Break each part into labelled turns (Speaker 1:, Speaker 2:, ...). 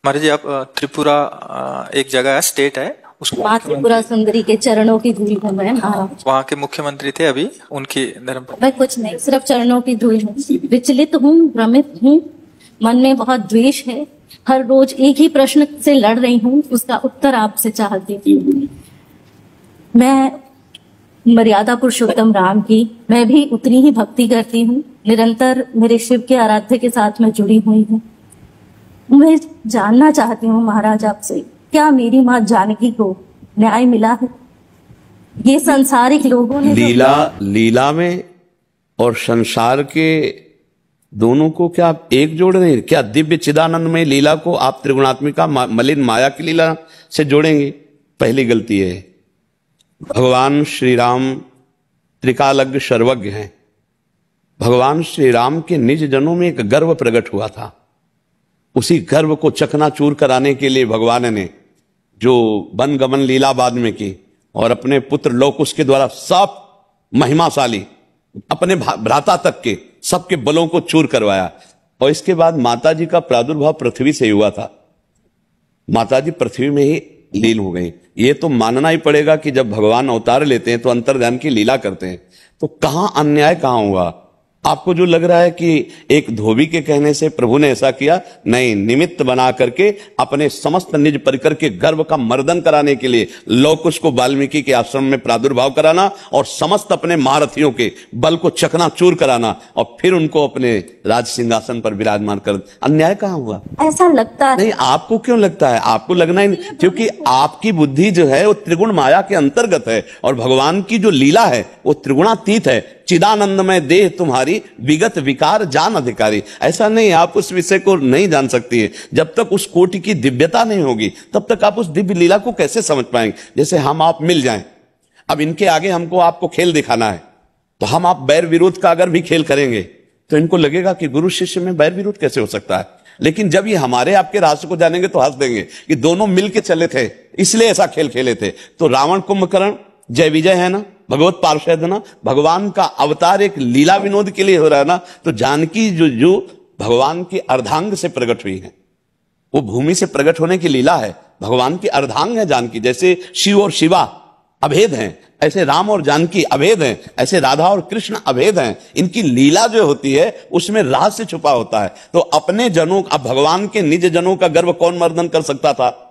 Speaker 1: महाराज जी, आप त्रिपुरा एक जगह है, स्टेट है, उसको
Speaker 2: माँ त्रिपुरा सुंदरी के चरणों की धूल हूँ मैं महाराज।
Speaker 1: वहाँ के मुख्यमंत्री थे अभी, उनकी धर्म।
Speaker 2: मैं कुछ नहीं, सिर्फ चरणों की धूल हूँ। विचलित हूँ, भ्रमित हूँ, मन में बहुत द्वेष है। हर रोज एक ही प्रश्न से लड़ रही हूँ, उसका उत्तर आपसे चाहती हूँ। मैं मर्यादा पुरुषोत्तम राम की मैं भी उतनी ही भक्ति करती हूँ। निरंतर मेरे शिव के आराध्य के साथ मैं जुड़ी हुई हूँ। मैं जानना चाहती हूँ महाराज आपसे, क्या मेरी माँ जानकी को न्याय मिला है? ये संसारिक लोगों ने
Speaker 3: लीला में और संसार के दोनों को क्या आप एक जोड़ रहे हैं? क्या दिव्य चिदानंद में लीला को आप त्रिगुणात्मिका मलिन माया की लीला से जोड़ेंगे? पहली गलती है। भगवान श्री राम त्रिकालज्ञ सर्वज्ञ हैं। भगवान श्री राम के निज जनों में एक गर्व प्रकट हुआ था। उसी गर्व को चकनाचूर कराने के लिए भगवान ने जो वन गमन लीला बाद में की और अपने पुत्र लोकुश के द्वारा सब महिमाशाली अपने भ्राता तक के सबके बलों को चूर करवाया। और इसके बाद माता जी का प्रादुर्भाव पृथ्वी से हुआ था। माता जी पृथ्वी में ही लीन हो गई। ये तो मानना ही पड़ेगा कि जब भगवान अवतार लेते हैं तो अंतर्ध्यान की लीला करते हैं, तो कहां अन्याय कहां हुआ? आपको जो लग रहा है कि एक धोबी के कहने से प्रभु ने ऐसा किया, नहीं, निमित्त बना करके अपने समस्त निज परिकर के गर्व का मर्दन कराने के लिए लोकुश को वाल्मीकि के आश्रम में प्रादुर्भाव कराना और समस्त अपने महारथियों के बल को चकनाचूर कराना और फिर उनको अपने राज सिंहासन पर विराजमान कर, अन्याय कहां हुआ?
Speaker 2: ऐसा लगता है।
Speaker 3: नहीं, आपको क्यों लगता है? आपको लगना ही नहीं, क्योंकि आपकी बुद्धि जो है वो त्रिगुण माया के अंतर्गत है और भगवान की जो लीला है वो त्रिगुणातीत है। चिदानंद में देह तुम्हारी विगत विकार जान अधिकारी। ऐसा नहीं, आप उस विषय को नहीं जान सकती है। जब तक उस कोटि की दिव्यता नहीं होगी तब तक आप उस दिव्य लीला को कैसे समझ पाएंगे? जैसे हम आप मिल जाएं, अब इनके आगे हमको आपको खेल दिखाना है, तो हम आप बैर विरोध का अगर भी खेल करेंगे तो इनको लगेगा कि गुरु शिष्य में बैर विरोध कैसे हो सकता है। लेकिन जब ये हमारे आपके रास्ते को जानेंगे तो हंस देंगे कि दोनों मिलके चले थे, इसलिए ऐसा खेल खेले थे। तो रावण कुंभकर्ण जय विजय है ना, भगवत पार्षद है ना, भगवान का अवतार एक लीला विनोद के लिए हो रहा है ना। तो जानकी जो भगवान की अर्धांग से प्रकट हुई है, वो भूमि से प्रकट होने की लीला है। भगवान की अर्धांग है जानकी। जैसे शिव और शिवा अभेद हैं, ऐसे राम और जानकी अभेद हैं, ऐसे राधा और कृष्ण अभेद हैं। इनकी लीला जो होती है उसमें रहस्य छुपा होता है। तो अपने जनों, अब भगवान के निज जनों का गर्व कौन मर्दन कर सकता था?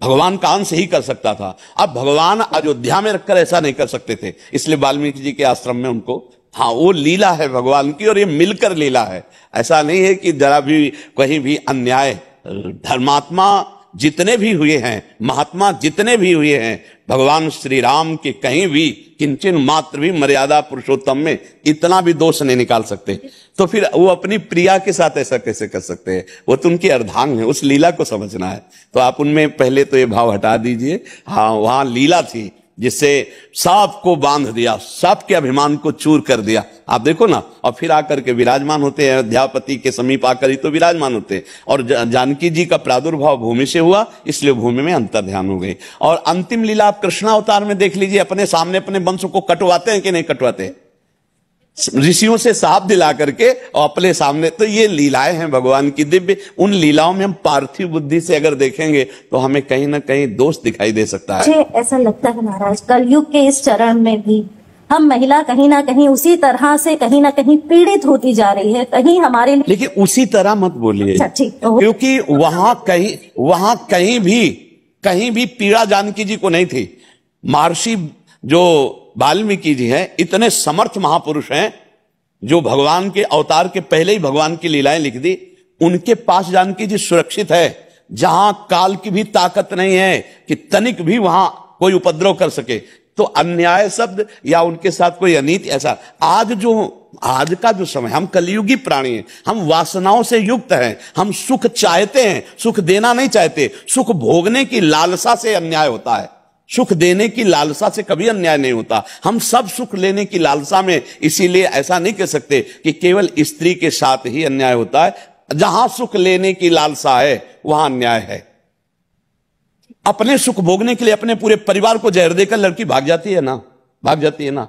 Speaker 3: भगवान का अंश ही कर सकता था। अब भगवान अयोध्या में रखकर ऐसा नहीं कर सकते थे, इसलिए वाल्मीकि जी के आश्रम में उनको, हाँ, वो लीला है भगवान की और ये मिलकर लीला है। ऐसा नहीं है कि जरा भी कहीं भी अन्याय। धर्मात्मा जितने भी हुए हैं, महात्मा जितने भी हुए हैं, भगवान श्री राम के कहीं भी किंचन मात्र भी मर्यादा पुरुषोत्तम में इतना भी दोष नहीं निकाल सकते। तो फिर वो अपनी प्रिया के साथ ऐसा कैसे कर सकते हैं? वो तो उनकी अर्धांग है, उस लीला को समझना है। तो आप उनमें पहले तो ये भाव हटा दीजिए। हाँ, वहां लीला थी जिससे सबको बांध दिया, सबके अभिमान को चूर कर दिया। आप देखो ना, और फिर आकर के विराजमान होते हैं अयोध्यापति के समीप आकर ही तो विराजमान होते हैं। और जानकी जी का प्रादुर्भाव भूमि से हुआ, इसलिए भूमि में अंतर्ध्यान हो गई। और अंतिम लीला आप कृष्णावतार में देख लीजिए, अपने सामने अपने वंश को कटवाते हैं कि नहीं कटवाते? ऋषियों से साफ दिला करके और अपने सामने। तो ये लीलाएं हैं भगवान की दिव्य। उन लीलाओं में हम पार्थिव बुद्धि से अगर देखेंगे तो हमें कहीं ना कहीं दोष दिखाई दे सकता है।
Speaker 2: मुझे ऐसा लगता है महाराज, कलयुग के इस चरण में भी हम महिला कहीं ना कहीं उसी तरह से कहीं ना कहीं पीड़ित होती जा रही है। कहीं हमारे,
Speaker 3: लेकिन उसी तरह मत बोलिए, क्योंकि वहां कहीं भी पीड़ा जानकी जी को नहीं थी। महर्षि जो वाल्मीकि जी हैं, इतने समर्थ महापुरुष हैं जो भगवान के अवतार के पहले ही भगवान की लीलाएं लिख दी। उनके पास जानकी जी सुरक्षित है, जहां काल की भी ताकत नहीं है कि तनिक भी वहां कोई उपद्रव कर सके। तो अन्याय शब्द या उनके साथ कोई अनीति, ऐसा आज का जो समय, हम कलयुगी प्राणी हैं, हम वासनाओं से युक्त हैं, हम सुख चाहते हैं, सुख देना नहीं चाहते। सुख भोगने की लालसा से अन्याय होता है, सुख देने की लालसा से कभी अन्याय नहीं होता। हम सब सुख लेने की लालसा में, इसीलिए ऐसा नहीं कह सकते कि केवल स्त्री के साथ ही अन्याय होता है। जहां सुख लेने की लालसा है वहां अन्याय है। अपने सुख भोगने के लिए अपने पूरे परिवार को जहर देकर लड़की भाग जाती है ना।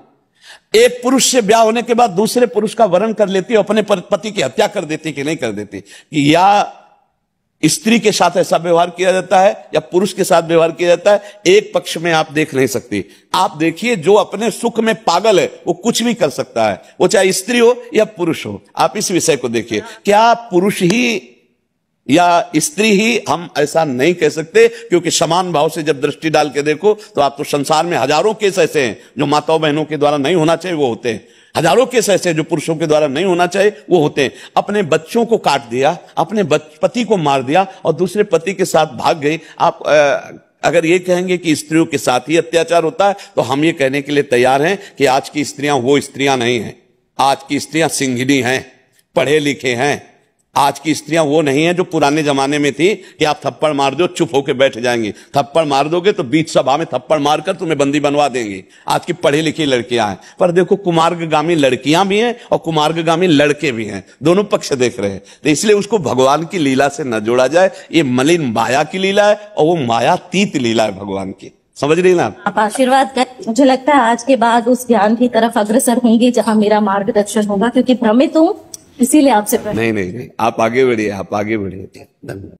Speaker 3: एक पुरुष से ब्याह होने के बाद दूसरे पुरुष का वरण कर लेती है, अपने पति की हत्या कर देती कि नहीं कर देती? या स्त्री के साथ ऐसा व्यवहार किया जाता है या पुरुष के साथ व्यवहार किया जाता है, एक पक्ष में आप देख नहीं सकती। आप देखिए, जो अपने सुख में पागल है वो कुछ भी कर सकता है, वो चाहे स्त्री हो या पुरुष हो। आप इस विषय को देखिए, क्या पुरुष ही या स्त्री ही, हम ऐसा नहीं कह सकते, क्योंकि समान भाव से जब दृष्टि डाल के देखो तो आप तो संसार में हजारों केस ऐसे हैं जो माताओं बहनों के द्वारा नहीं होना चाहिए वो होते हैं, हजारों केस ऐसे जो पुरुषों के द्वारा नहीं होना चाहिए वो होते हैं। अपने बच्चों को काट दिया, अपने पति को मार दिया और दूसरे पति के साथ भाग गई। आप अगर ये कहेंगे कि स्त्रियों के साथ ही अत्याचार होता है तो हम ये कहने के लिए तैयार हैं कि आज की स्त्रियां वो स्त्रियां नहीं हैं। आज की स्त्रियां सिंघनी हैं, पढ़े लिखे हैं। आज की स्त्रियां वो नहीं है जो पुराने जमाने में थी कि आप थप्पड़ मार दो चुप होकर बैठ जाएंगी। थप्पड़ मार दोगे तो बीच सभा में थप्पड़ मारकर तुम्हें बंदी बनवा देंगी। आज की पढ़ी लिखी लड़कियां हैं, पर देखो कुमार्गामी लड़कियां भी हैं और कुमार्गामी लड़के भी हैं, दोनों पक्ष देख रहे हैं। तो इसलिए उसको भगवान की लीला से न जोड़ा जाए। ये मलिन माया की लीला है और वो मायातीत लीला है भगवान की। समझ रही ना
Speaker 2: आप आशीर्वाद कर। मुझे लगता है आज के बाद उस ज्ञान की तरफ अग्रसर होंगी जहां मेरा मार्गदर्शन होगा, क्योंकि भ्रमित हूँ, इसीलिए आपसे
Speaker 3: नहीं, आप आगे बढ़िए, आप आगे बढ़िए। धन्यवाद।